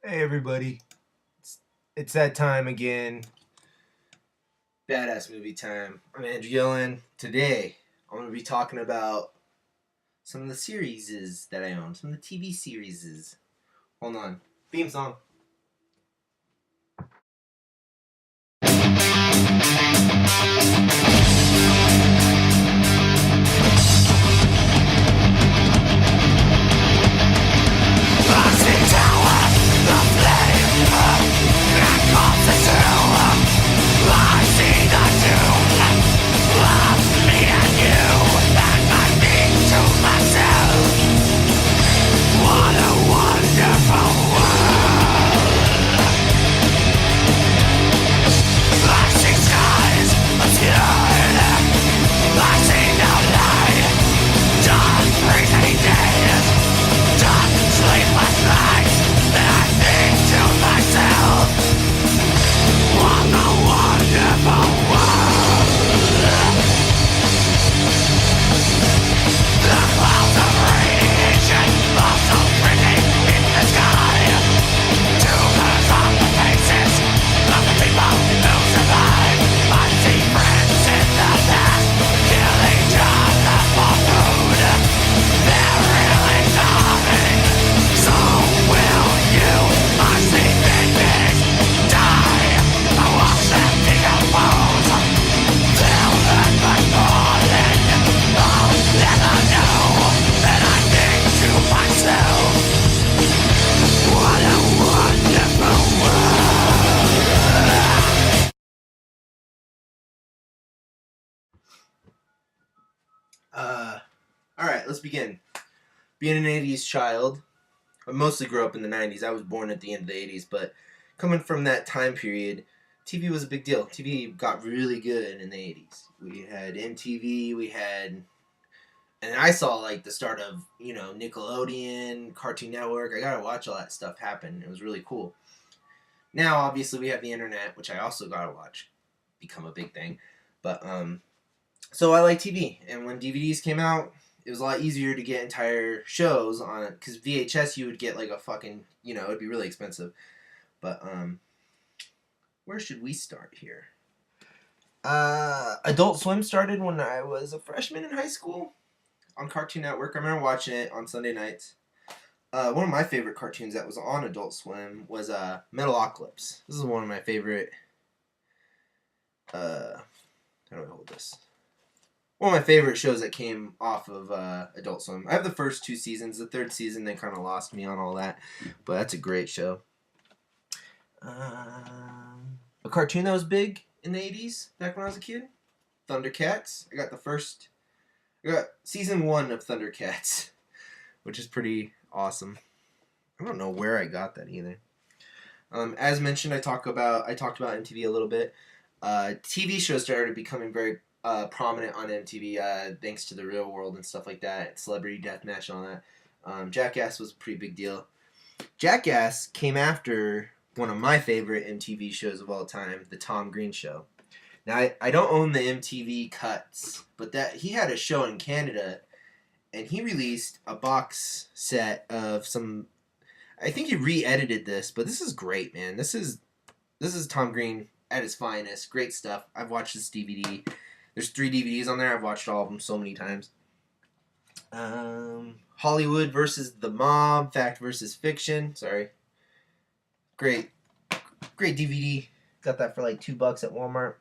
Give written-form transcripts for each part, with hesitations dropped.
Hey everybody, it's that time again. Badass movie time. I'm Andrew Yellen. Today, I'm going to be talking about some of the series that I own, some of the TV series. Hold on. Theme song. Alright, let's begin. Being an 80s child, I mostly grew up in the 90s. I was born at the end of the 80s, but coming from that time period, TV was a big deal. TV got really good in the 80s. We had MTV, and I saw like the start of, Nickelodeon, Cartoon Network. I got to watch all that stuff happen. It was really cool. Now, obviously, we have the internet, which I also got to watch become a big thing. But, so I like TV. And when DVDs came out, it was a lot easier to get entire shows on it. Because VHS, you would get like a fucking, it'd be really expensive. But, where should we start here? Adult Swim started when I was a freshman in high school on Cartoon Network. I remember watching it on Sunday nights. One of my favorite cartoons that was on Adult Swim was Metalocalypse. This is one of my favorite. How do I hold this? One of my favorite shows that came off of Adult Swim. I have the first 2 seasons. The 3rd season, they kind of lost me on all that. But that's a great show. A cartoon that was big in the 80s, back when I was a kid. Thundercats. I got season 1 of Thundercats, which is pretty awesome. I don't know where I got that either. As mentioned, I talked about MTV a little bit. TV shows started becoming very prominent on MTV thanks to The Real World and stuff like that, Celebrity Deathmatch and all that. Jackass was a pretty big deal. Jackass came after one of my favorite MTV shows of all time, The Tom Green Show. Now, I don't own the MTV cuts, but that he had a show in Canada, and he released a box set of some. I think he re-edited this, but this is great, man. This is Tom Green at his finest. Great stuff. I've watched this DVD. There's 3 DVDs on there. I've watched all of them so many times. Hollywood versus the Mob, Fact versus Fiction. Sorry. Great DVD. Got that for like $2 at Walmart.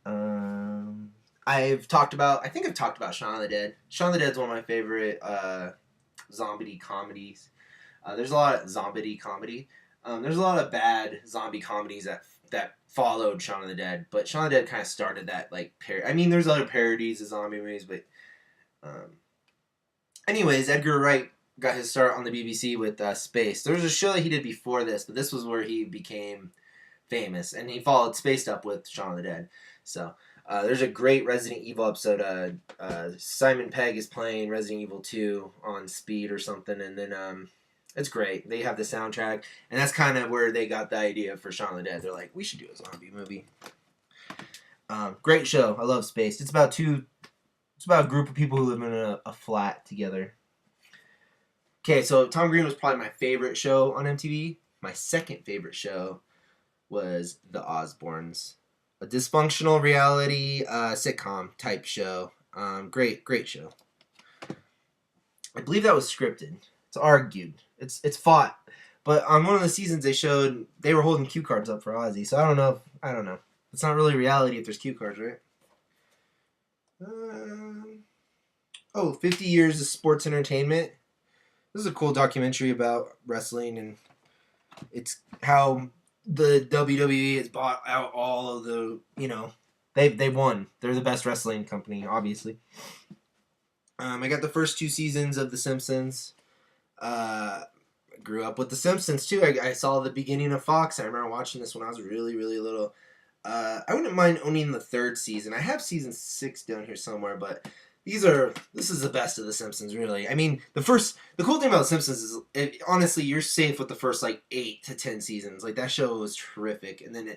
I think I've talked about Shaun of the Dead. Shaun of the Dead's one of my favorite zombie comedies. There's a lot of zombie comedy. There's a lot of bad zombie comedies that followed Shaun of the Dead, but Shaun of the Dead kind of started that like there's other parodies of zombie movies, but anyways, Edgar Wright got his start on the BBC with Space. There was a show that he did before this, but this was where he became famous, and he followed Spaced up with Shaun of the Dead. So there's a great Resident Evil episode. Simon Pegg is playing Resident Evil 2 on speed or something, and then it's great. They have the soundtrack, and that's kind of where they got the idea for Shaun of the Dead. They're like, we should do a zombie movie. Great show. I love Spaced. It's about a group of people who live in a flat together. Okay, so Tom Green was probably my favorite show on MTV. My second favorite show was The Osbournes, a dysfunctional reality sitcom type show. Great show. I believe that was scripted. It's argued. It's fought. But on one of the seasons they showed they were holding cue cards up for Ozzy. So I don't know. It's not really reality if there's cue cards, right? 50 years of sports entertainment. This is a cool documentary about wrestling, and it's how the WWE has bought out all of the, they won. They're the best wrestling company, obviously. I got the first 2 seasons of The Simpsons. Grew up with The Simpsons too. I saw the beginning of Fox. I remember watching this when I was really, really little. I wouldn't mind owning the 3rd season. I have season 6 down here somewhere, but this is the best of The Simpsons, really. I mean, the cool thing about The Simpsons is, honestly, you're safe with the first, 8 to 10 seasons. That show was terrific. And then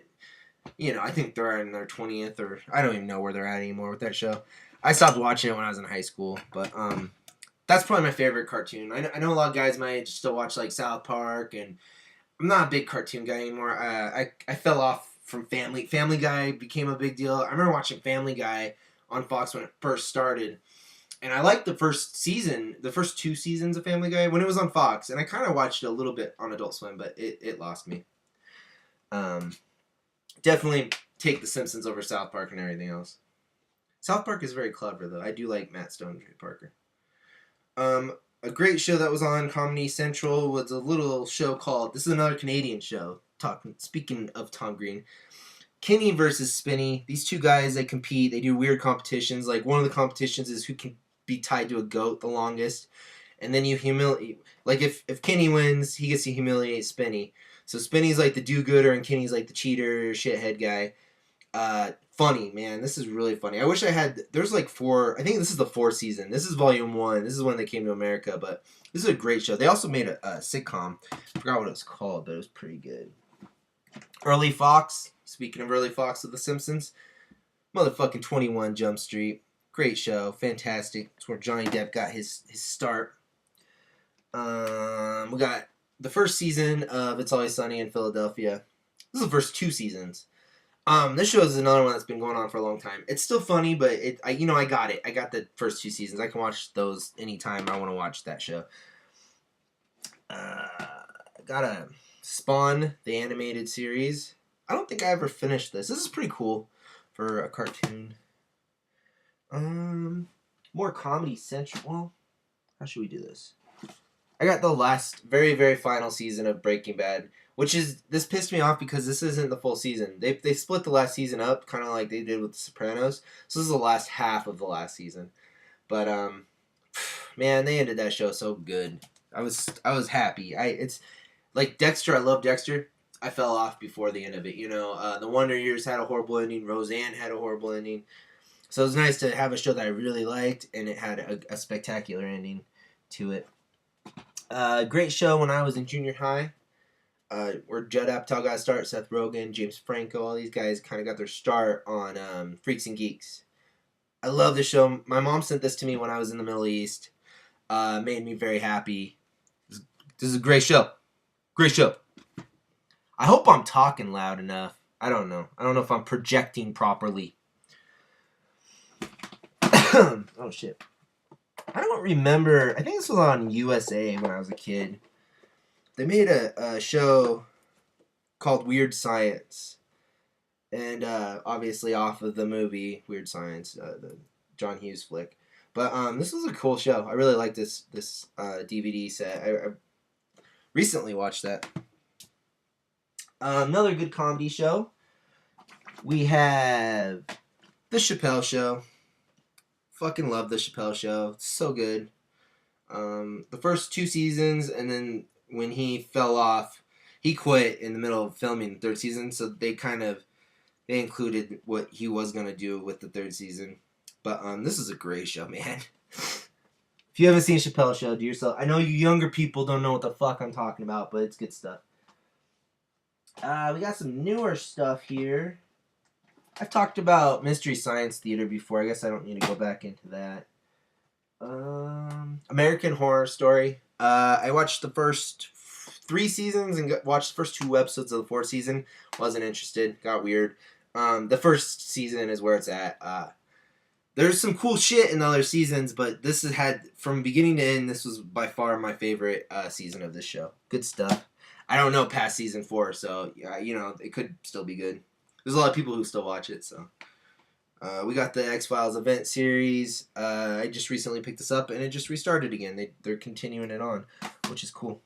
I think they're in their 20th, or I don't even know where they're at anymore with that show. I stopped watching it when I was in high school, but, that's probably my favorite cartoon. I know a lot of guys my age still watch, South Park, and I'm not a big cartoon guy anymore. I fell off from Family Guy became a big deal. I remember watching Family Guy on Fox when it first started, and I liked the first 2 seasons of Family Guy when it was on Fox, and I kind of watched it a little bit on Adult Swim, but it lost me. Definitely take The Simpsons over South Park and everything else. South Park is very clever, though. I do like Matt Stone and Trey Parker. A great show that was on Comedy Central was a little show called, this is another Canadian show, speaking of Tom Green, Kenny versus Spinny. These two guys, they compete, they do weird competitions. One of the competitions is who can be tied to a goat the longest, and then you humiliate, if Kenny wins, he gets to humiliate Spinny. So Spinny's the do-gooder, and Kenny's the cheater, shithead guy. Funny, man. This is really funny. I wish I had, there's 4, I think this is the 4th season. This is volume 1. This is when they came to America, but this is a great show. They also made a sitcom. I forgot what it was called, but it was pretty good. Early Fox. Speaking of Early Fox of The Simpsons, motherfucking 21 Jump Street. Great show. Fantastic. It's where Johnny Depp got his start. We got the first season of It's Always Sunny in Philadelphia. This is the first 2 seasons. This show is another one that's been going on for a long time. It's still funny, but I got it. I got the first 2 seasons. I can watch those anytime I want to watch that show. Got a Spawn, the animated series. I don't think I ever finished this. This is pretty cool for a cartoon. More Comedy Central. Well, how should we do this? I got the last, very, very final season of Breaking Bad. This pissed me off because this isn't the full season. They split the last season up, kind of like they did with The Sopranos. So this is the last half of the last season. But man, they ended that show so good. I was happy. It's like Dexter. I love Dexter. I fell off before the end of it. The Wonder Years had a horrible ending. Roseanne had a horrible ending. So it was nice to have a show that I really liked, and it had a spectacular ending to it. Great show when I was in junior high. Where Judd Apatow got to start, Seth Rogen, James Franco, all these guys kind of got their start on Freaks and Geeks. I love this show. My mom sent this to me when I was in the Middle East. Made me very happy. This is a great show. Great show. I hope I'm talking loud enough. I don't know. I don't know if I'm projecting properly. Oh, shit. I don't remember. I think this was on USA when I was a kid. They made a show called Weird Science, and obviously off of the movie Weird Science, the John Hughes flick. But this was a cool show. I really like this DVD set. I recently watched that. Another good comedy show. We have The Chappelle Show. Fucking love The Chappelle Show. It's so good. The first 2 seasons, and then when he fell off, he quit in the middle of filming the 3rd season, so they included what he was going to do with the 3rd season. But this is a great show, man. If you haven't seen Chappelle's Show, do yourself. I know you younger people don't know what the fuck I'm talking about, but it's good stuff. We got some newer stuff here. I've talked about Mystery Science Theater before. I guess I don't need to go back into that. American Horror Story. I watched the first 3 seasons and watched the first 2 episodes of the 4th season. Wasn't interested. Got weird. The first season is where it's at. There's some cool shit in the other seasons, but this has had, from beginning to end, this was by far my favorite season of this show. Good stuff. I don't know past season 4, so it could still be good. There's a lot of people who still watch it, so. We got the X-Files event series. I just recently picked this up, and it just restarted again. They're continuing it on, which is cool.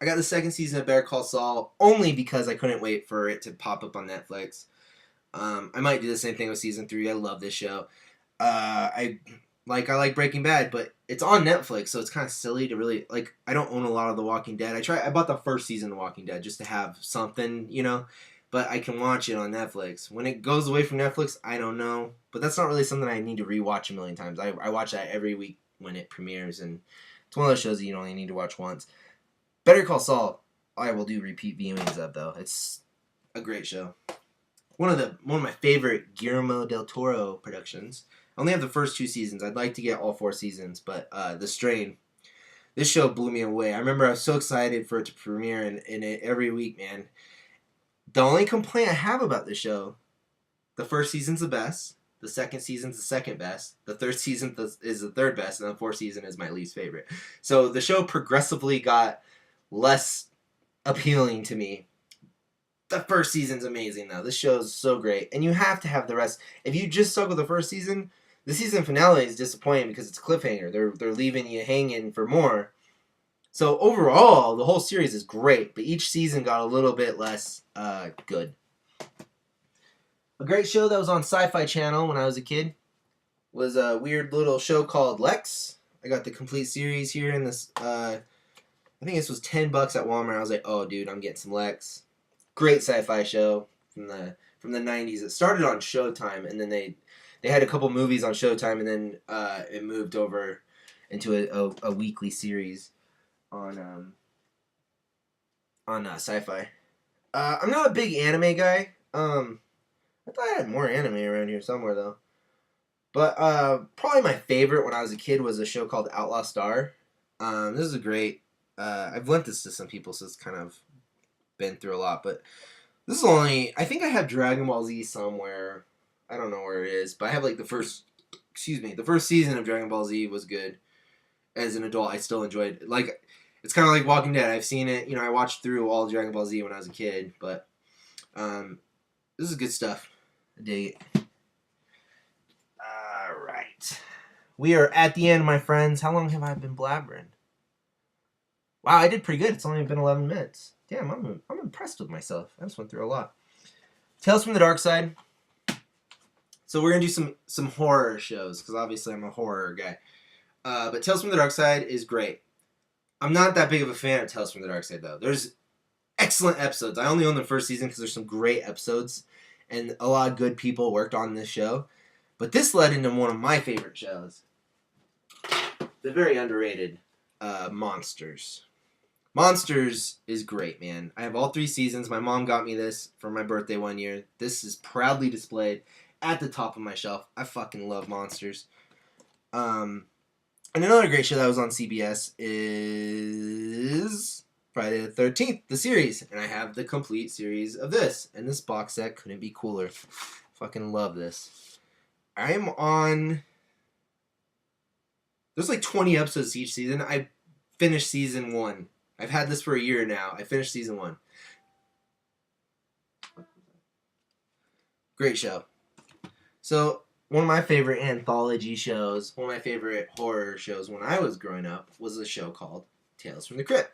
I got the 2nd season of Better Call Saul only because I couldn't wait for it to pop up on Netflix. I might do the same thing with season 3. I love this show. I like Breaking Bad, but it's on Netflix, so it's kind of silly to really I don't own a lot of The Walking Dead. I bought the first season of The Walking Dead just to have something, but I can watch it on Netflix. When it goes away from Netflix, I don't know, but that's not really something I need to rewatch a million times. I watch that every week when it premieres, and it's one of those shows that you only need to watch once. Better Call Saul, I will do repeat viewings of, though. It's a great show. One of my favorite Guillermo del Toro productions. I only have the first 2 seasons. I'd like to get all 4 seasons, but The Strain. This show blew me away. I remember I was so excited for it to premiere in it every week, man. The only complaint I have about this show, the first season's the best, the 2nd season's the 2nd best, the 3rd season is the 3rd best, and the 4th season is my least favorite. So the show progressively got less appealing to me. The first season's amazing, though. This show is so great, and you have to have the rest. If you just stuck with the first season, the season finale is disappointing because it's a cliffhanger. They're leaving you hanging for more. So overall, the whole series is great, but each season got a little bit less good. A great show that was on Sci-Fi Channel when I was a kid was a weird little show called Lex. I got the complete series here in this. I think this was $10 at Walmart. I was like, oh, dude, I'm getting some Lex. Great sci-fi show from the 90s. It started on Showtime, and then they had a couple movies on Showtime, and then it moved over into a weekly series on Sci-Fi. I'm not a big anime guy. I thought I had more anime around here somewhere though. But probably my favorite when I was a kid was a show called Outlaw Star. This is a great. I've lent this to some people, so it's kind of been through a lot. But this is only. I think I have Dragon Ball Z somewhere. I don't know where it is, but I have the first. The first season of Dragon Ball Z was good. As an adult, I still enjoyed it. It's kind of like Walking Dead. I've seen it. I watched through all Dragon Ball Z when I was a kid, but this is good stuff. I dig it. All right. We are at the end, my friends. How long have I been blabbering? Wow, I did pretty good. It's only been 11 minutes. Damn, I'm impressed with myself. I just went through a lot. Tales from the Dark Side. So we're going to do some horror shows, because obviously I'm a horror guy. But Tales from the Dark Side is great. I'm not that big of a fan of Tales from the Dark Side, though. There's excellent episodes. I only own the first season because there's some great episodes, and a lot of good people worked on this show. But this led into one of my favorite shows. The very underrated Monsters. Monsters is great, man. I have all 3 seasons. My mom got me this for my birthday one year. This is proudly displayed at the top of my shelf. I fucking love Monsters. And another great show that was on CBS is Friday the 13th, the series. And I have the complete series of this. And this box set couldn't be cooler. Fucking love this. I am on... There's 20 episodes each season. I finished season 1. I've had this for a year now. I finished season 1. Great show. So... one of my favorite anthology shows, one of my favorite horror shows when I was growing up was a show called Tales from the Crypt.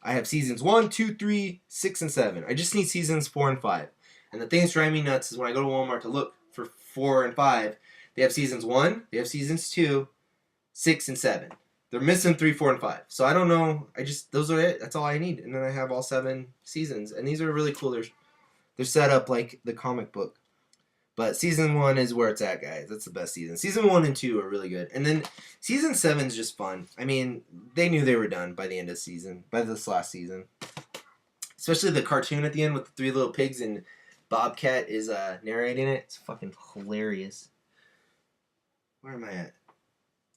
I have seasons 1, 2, 3, 6, and 7. I just need seasons 4 and 5. And the thing that's driving me nuts is when I go to Walmart to look for 4 and 5, they have seasons 1, they have seasons 2, 6, and 7. They're missing 3, 4, and 5. So I don't know. Those are it. That's all I need. And then I have all 7 seasons. And these are really cool. They're set up like the comic book. But season 1 is where it's at, guys. That's the best season. Season 1 and 2 are really good. And then season 7 is just fun. I mean, they knew they were done by the end of the season. By this last season. Especially the cartoon at the end with the 3 little pigs and Bobcat is narrating it. It's fucking hilarious. Where am I at?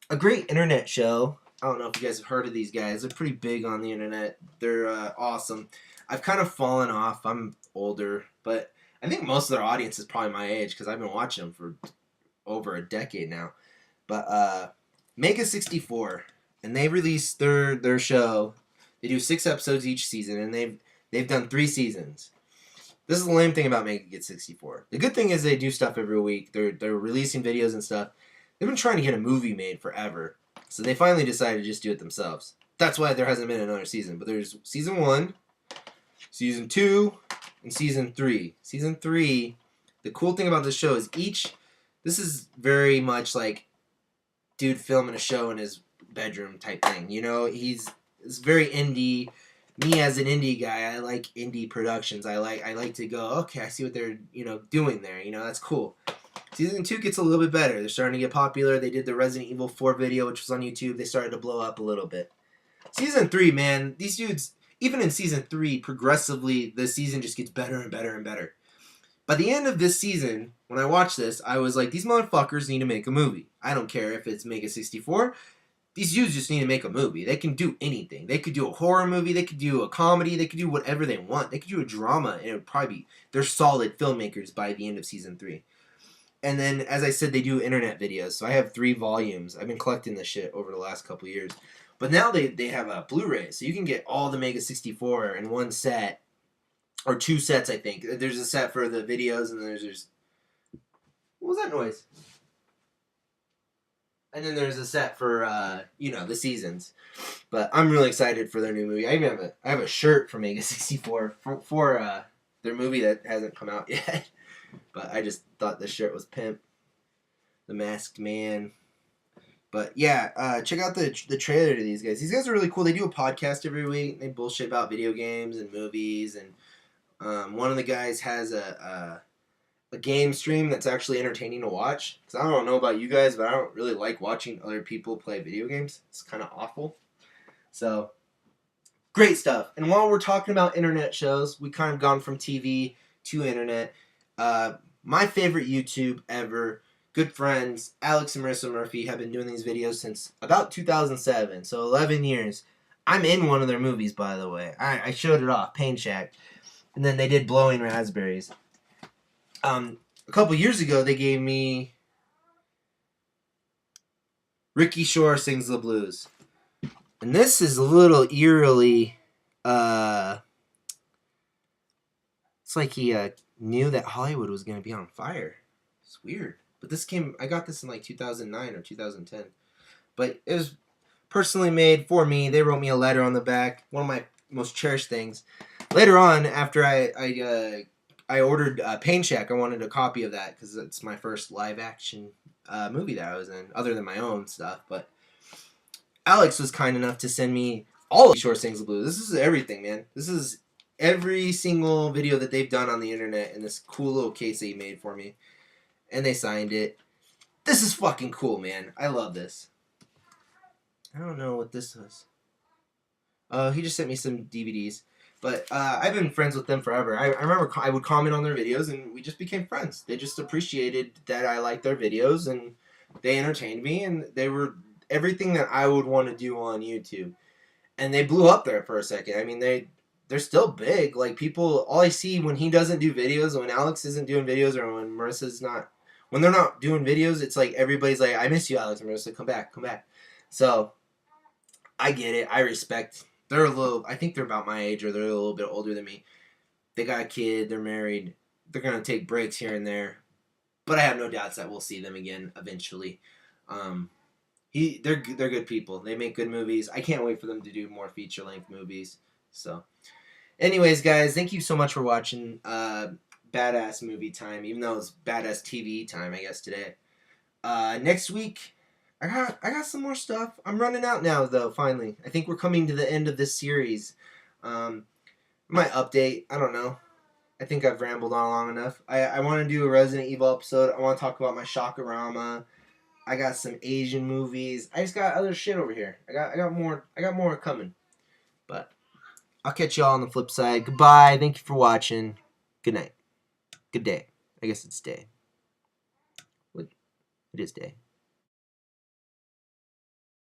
A great internet show. I don't know if you guys have heard of these guys. They're pretty big on the internet. They're awesome. I've kind of fallen off. I'm older, but I think most of their audience is probably my age because I've been watching them for over a decade now. But Mega 64, and they released their show. They do 6 episodes each season, and they've done 3 seasons. This is the lame thing about Mega 64. The good thing is they do stuff every week. They're releasing videos and stuff. They've been trying to get a movie made forever, so they finally decided to just do it themselves. That's why there hasn't been another season. But there's season 1, season 2, and season 3. Season 3. The cool thing about this show is this is very much like dude filming a show in his bedroom type thing. You know, it's very indie. Me as an indie guy, I like indie productions. I like to go, okay, I see what they're doing there. That's cool. Season 2 gets a little bit better. They're starting to get popular. They did the Resident Evil 4 video, which was on YouTube. They started to blow up a little bit. Season 3, man, these dudes, even in season 3, progressively, the season just gets better and better and better. By the end of this season, when I watched this, I was like, these motherfuckers need to make a movie. I don't care if it's Mega 64. These dudes just need to make a movie. They can do anything. They could do a horror movie. They could do a comedy. They could do whatever they want. They could do a drama, and it would probably be... They're solid filmmakers by the end of season 3. And then, as I said, they do internet videos. So I have 3 volumes. I've been collecting this shit over the last couple years. But now they have a Blu-ray. So you can get all the Mega 64 in one set. Or 2 sets, I think. There's a set for the videos, and then there's... What was that noise? And then there's a set for, the seasons. But I'm really excited for their new movie. I have a shirt from Mega 64 for their movie that hasn't come out yet. But I just thought this shirt was pimp. The Masked Man. But yeah, check out the trailer to these guys. These guys are really cool. They do a podcast every week. They bullshit about video games and movies. And one of the guys has a game stream that's actually entertaining to watch. Because I don't know about you guys, but I don't really like watching other people play video games. It's kind of awful. So, great stuff. And while we're talking about internet shows, we kind of gone from TV to internet. My favorite YouTube ever, good friends, Alex and Marissa Murphy, have been doing these videos since about 2007. So 11 years. I'm in one of their movies, by the way. I showed it off, Pain Shack. And then they did Blowing Raspberries. A couple years ago, they gave me Ricky Shore Sings the Blues. And this is a little eerily, it's like he knew that Hollywood was going to be on fire. It's weird. But I got this in like 2009 or 2010. But it was personally made for me. They wrote me a letter on the back. One of my most cherished things. Later on, after I ordered Pain Shack, I wanted a copy of that because it's my first live action movie that I was in, other than my own stuff. But Alex was kind enough to send me all of Shore Sings the Blues. This is everything, man. This is every single video that they've done on the internet in this cool little case that he made for me. And they signed it. This is fucking cool, man. I love this. I don't know what this is. He just sent me some DVDs. But I've been friends with them forever. I remember I would comment on their videos, and we just became friends. They just appreciated that I liked their videos, and they entertained me, and they were everything that I would want to do on YouTube. And they blew up there for a second. I mean, they're still big. Like, people, all I see when he doesn't do videos, when Alex isn't doing videos, or when Marissa's not, when they're not doing videos, it's like everybody's like, I miss you, Alex and Marissa, come back. So, I get it. I respect. They're I think they're about my age, or they're a little bit older than me. They got a kid, they're married, they're going to take breaks here and there. But I have no doubts that we'll see them again eventually. They're good people. They make good movies. I can't wait for them to do more feature-length movies. So, anyways, guys, thank you so much for watching Badass Movie Time, even though it's Badass TV time, I guess, today. Next week, I got some more stuff. I'm running out now, though, finally. I think we're coming to the end of this series. My update, I don't know. I think I've rambled on long enough. I want to do a Resident Evil episode. I want to talk about my Shockorama. I got some Asian movies. I just got other shit over here. I got more coming. But I'll catch y'all on the flip side. Goodbye. Thank you for watching. Good night. Good day. I guess it's day. It is day.